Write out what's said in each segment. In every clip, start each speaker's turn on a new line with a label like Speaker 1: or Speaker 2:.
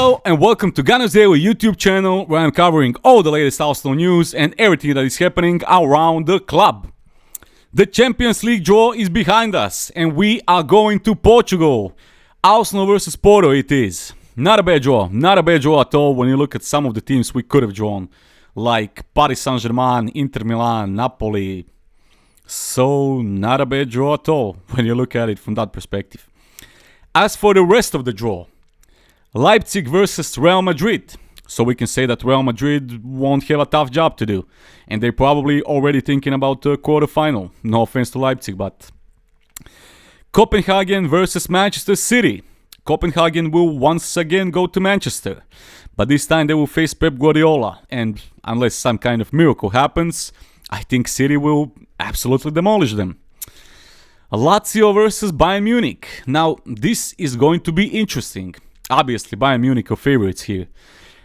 Speaker 1: Hello and welcome to Gunners Daily YouTube channel, where I'm covering all the latest Arsenal news and everything that is happening around the club. The Champions League draw is behind us and we are going to Portugal. Arsenal versus Porto it is. Not a bad draw at all when you look at some of the teams we could have drawn, like Paris Saint-Germain, Inter Milan, Napoli. So not a bad draw at all when you look at it from that perspective. As for the rest of the draw, Leipzig versus Real Madrid. So we can say that Real Madrid won't have a tough job to do. And they're probably already thinking about the quarterfinal. No offense to Leipzig, but... Copenhagen versus Manchester City. Copenhagen will once again go to Manchester. But this time they will face Pep Guardiola. And unless some kind of miracle happens, I think City will absolutely demolish them. Lazio versus Bayern Munich. Now, this is going to be interesting. Obviously, Bayern Munich are favorites here.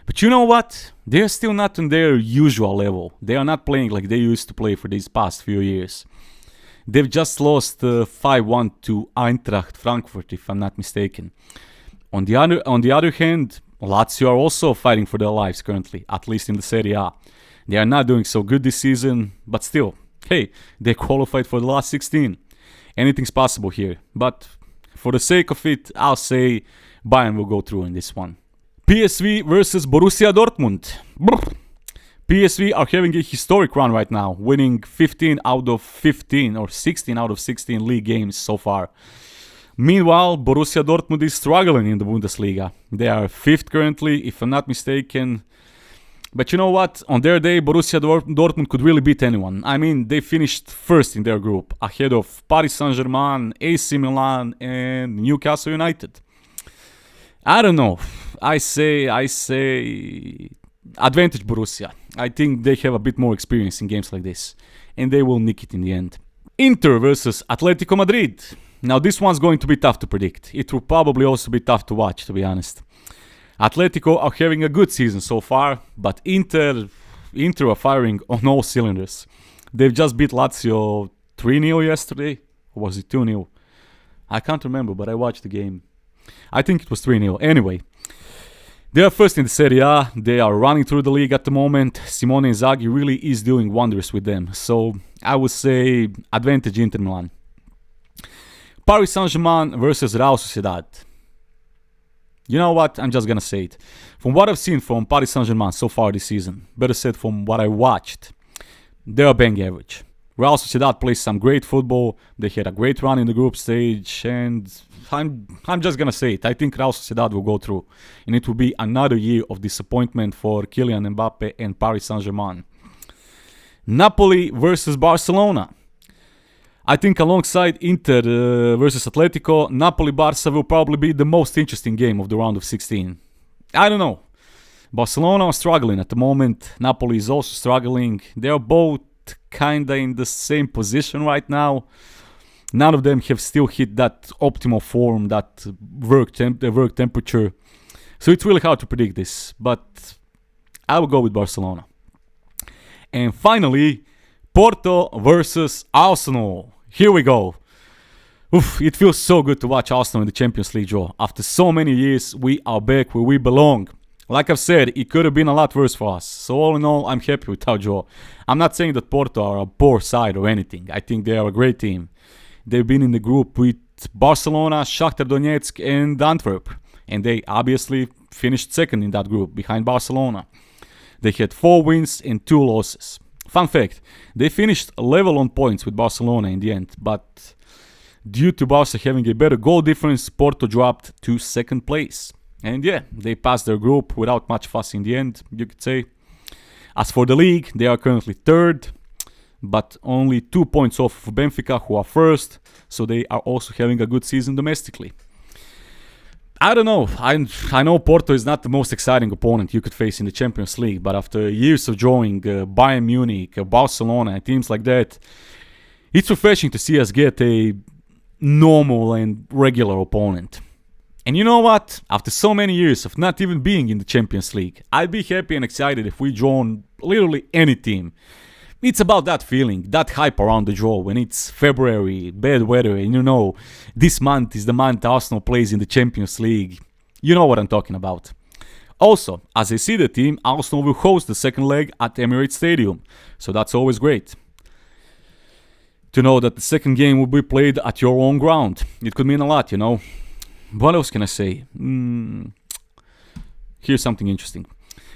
Speaker 1: But you know what? They're still not on their usual level. They are not playing like they used to play for these past few years. They've just lost 5-1 to Eintracht Frankfurt, if I'm not mistaken. On the other hand, Lazio are also fighting for their lives currently, at least in the Serie A. They are not doing so good this season, but still, hey, they qualified for the last 16. Anything's possible here. But for the sake of it, I'll say Bayern will go through in this one. PSV versus Borussia Dortmund. PSV are having a historic run right now, winning 15 out of 15 or 16 out of 16 league games so far. Meanwhile, Borussia Dortmund is struggling in the Bundesliga. They are 5th currently, if I'm not mistaken. But you know what? On their day, Borussia Dortmund could really beat anyone. I mean, they finished 1st in their group, ahead of Paris Saint-Germain, AC Milan and Newcastle United. I don't know. I say advantage Borussia. I think they have a bit more experience in games like this. And they will nick it in the end. Inter versus Atletico Madrid. Now this one's going to be tough to predict. It will probably also be tough to watch, to be honest. Atletico are having a good season so far, but Inter are firing on all cylinders. They've just beat Lazio 3-0 yesterday. Or was it 2-0? I can't remember, but I watched the game. I think it was 3-0. Anyway, they are 1st in the Serie A. They are running through the league at the moment. Simone Inzaghi really is doing wonders with them. So I would say advantage Inter Milan. Paris Saint-Germain versus Real Sociedad. You know what? I'm just gonna say it. From what I've seen from Paris Saint-Germain so far this season, better said from what I watched, they're bang average. Real Sociedad plays some great football. They had a great run in the group stage, and I'm just gonna say it. I think Real Sociedad will go through, and it will be another year of disappointment for Kylian Mbappe and Paris Saint-Germain. Napoli versus Barcelona. I think alongside Inter versus Atletico, Napoli-Barca will probably be the most interesting game of the round of 16. I don't know. Barcelona are struggling at the moment. Napoli is also struggling. They are both kinda in the same position right now. None of them have still hit that optimal form, that work temperature. So it's really hard to predict this, but I will go with Barcelona. And finally, Porto versus Arsenal. Here we go. Oof, it feels so good to watch Arsenal in the Champions League draw. After so many years, we are back where we belong. Like I've said, it could have been a lot worse for us. So all in all, I'm happy with our draw. I'm not saying that Porto are a poor side or anything. I think they are a great team. They've been in the group with Barcelona, Shakhtar Donetsk and Antwerp. And they obviously finished 2nd in that group, behind Barcelona. They had 4 wins and 2 losses. Fun fact, they finished level on points with Barcelona in the end. But due to Barca having a better goal difference, Porto dropped to 2nd place. And yeah, they passed their group without much fuss in the end, you could say. As for the league, they are currently 3rd, but only 2 points off of Benfica, who are 1st, so they are also having a good season domestically. I don't know, I know Porto is not the most exciting opponent you could face in the Champions League, but after years of drawing Bayern Munich, Barcelona and teams like that, it's refreshing to see us get a normal and regular opponent. And you know what? After so many years of not even being in the Champions League, I'd be happy and excited if we draw literally any team. It's about that feeling, that hype around the draw when it's February, bad weather, and you know, this month is the month Arsenal plays in the Champions League. You know what I'm talking about. Also, as I see the team, Arsenal will host the second leg at Emirates Stadium, so that's always great. To know that the second game will be played at your own ground. It could mean a lot, you know. What else can I say? Here's something interesting.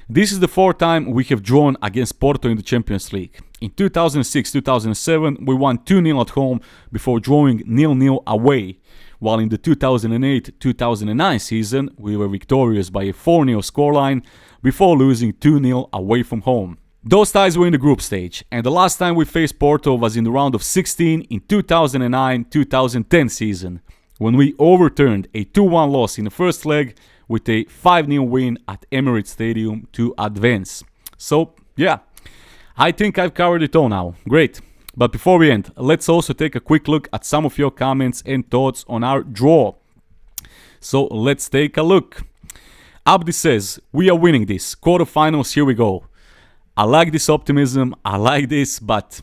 Speaker 1: This is the fourth time we have drawn against Porto in the Champions League. In 2006-2007, we won 2-0 at home before drawing 0-0 away, while in the 2008-2009 season, we were victorious by a 4-0 scoreline before losing 2-0 away from home. Those ties were in the group stage, and the last time we faced Porto was in the round of 16 in 2009-2010 season, when we overturned a 2-1 loss in the first leg with a 5-0 win at Emirates Stadium to advance. So, yeah, I think I've covered it all now. Great. But before we end, let's also take a quick look at some of your comments and thoughts on our draw. So, let's take a look. Abdi says, we are winning this. Quarterfinals, here we go. I like this optimism, I like this, but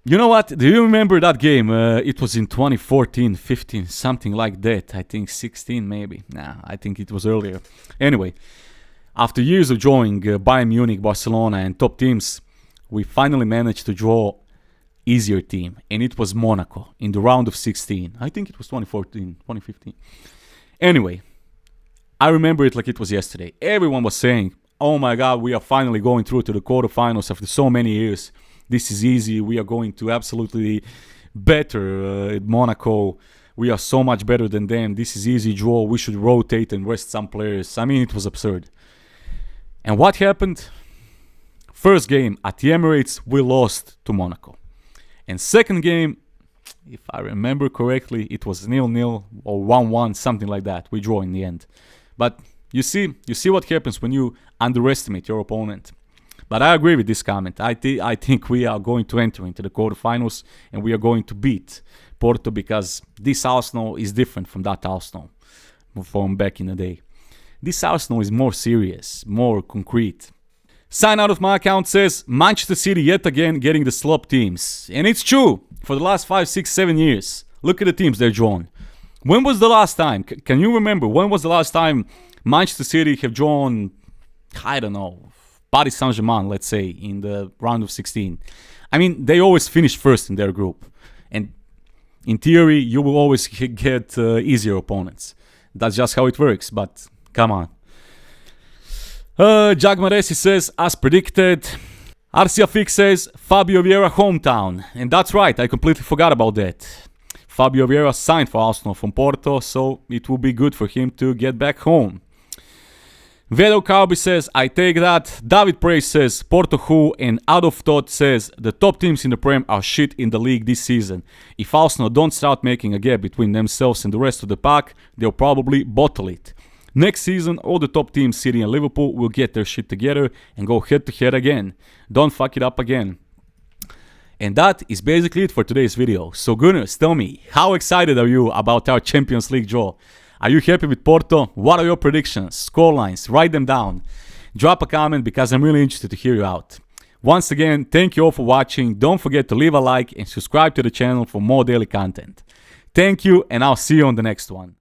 Speaker 1: you know what? Do you remember that game? It was in 2014, 15, something like that. I think 16 maybe. Nah, I think it was earlier. Anyway, after years of drawing Bayern Munich, Barcelona and top teams, we finally managed to draw easier team, and it was Monaco in the round of 16. I think it was 2014, 2015. Anyway, I remember it like it was yesterday. Everyone was saying, oh my god, we are finally going through to the quarterfinals after so many years. This is easy. We are going to absolutely better Monaco. We are so much better than them. This is easy draw. We should rotate and rest some players. I mean, it was absurd. And what happened? First game at the Emirates, we lost to Monaco. And second game, if I remember correctly, it was 0-0 or 1-1, something like that. We draw in the end. But you see what happens when you underestimate your opponent. But I agree with this comment. I think we are going to enter into the quarterfinals and we are going to beat Porto because this Arsenal is different from that Arsenal from back in the day. This Arsenal is more serious, more concrete. Sign out of my account says, Manchester City yet again getting the slop teams. And it's true. For the last 5, 6, 7 years, look at the teams they're drawn. When was the last time? Can you remember? When was the last time Manchester City have drawn, I don't know, Paris Saint-Germain, let's say, in the round of 16? I mean, they always finish first in their group. And in theory, you will always get easier opponents. That's just how it works, but come on. Jagmaresi says, as predicted. Arcia Fix says, Fabio Vieira hometown. And that's right, I completely forgot about that. Fabio Vieira signed for Arsenal from Porto, so it will be good for him to get back home. Vedo Carby says, I take that. David Praise says, Porto who, and Out of Thought says, the top teams in the Prem are shit in the league this season. If Arsenal don't start making a gap between themselves and the rest of the pack, they'll probably bottle it. Next season, all the top teams, City and Liverpool, will get their shit together and go head to head again. Don't fuck it up again. And that is basically it for today's video. So Gunners, tell me, how excited are you about our Champions League draw? Are you happy with Porto? What are your predictions? Scorelines? Write them down. Drop a comment because I'm really interested to hear you out. Once again, thank you all for watching. Don't forget to leave a like and subscribe to the channel for more daily content. Thank you, and I'll see you on the next one.